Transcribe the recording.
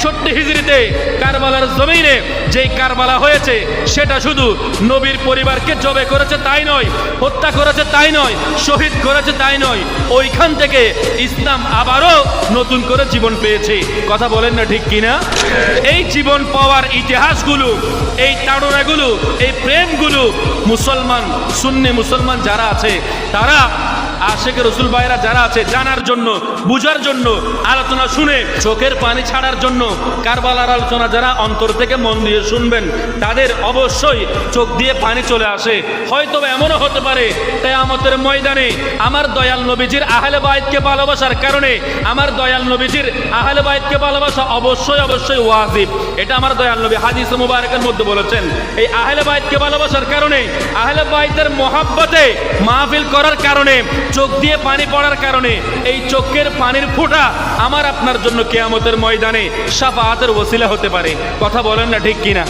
61 হিজরিতে কারবালার জমিনে যেই কারবালা হয়েছে সেটা শুধু নবীর পরিবারকে জবে করেছে তাই নয়, হত্যা করেছে তাই নয়, শহীদ করেছে তাই নয়, ওইখান থেকে ইসলাম আবারও নতুন করে জীবন পেয়েছে। কথা বলেন না ঠিক কিনা? এই জীবন পাওয়ার ইতিহাসগুলো, এই তাড়নাগুলো, এই প্রেমগুলো মুসলমান, সুন্নি মুসলমান যারা আছে তারা, আশিক রাসূল ভাইরা যারা আছে, জানার জন্য, বুঝার জন্য, আলোচনা শুনে চোখের পানি ছাড়ার জন্য কারবালার আলোচনা যারা অন্তর থেকে মন দিয়ে শুনবেন তাদের অবশ্যই চোখ দিয়ে পানি চলে আসে। হয়তো এমনও হতে পারে কিয়ামতের ময়দানে আমার দয়াল নবীজির আহলে বাইতকে ভালোবাসার কারণে, আমার দয়াল নবীজির আহলে বাইতকে ভালোবাসা অবশ্যই অবশ্যই ওয়াজিব। এটা আমার দয়াল নবী হাদিস মুবারকের মধ্যে বলেছেন। এই আহলে বাইতকে ভালোবাসার কারণে, আহলে বাইতের মহাব্বতে মাহফিল করার কারণে, চোখ দিয়ে পানি পড়ার কারণে এই চোখের পানির ফোঁটা আমার আপনার জন্য কিয়ামতের ময়দানে শাফাআতের ওসিলা হতে পারে। কথা বলেন না ঠিক কিনা?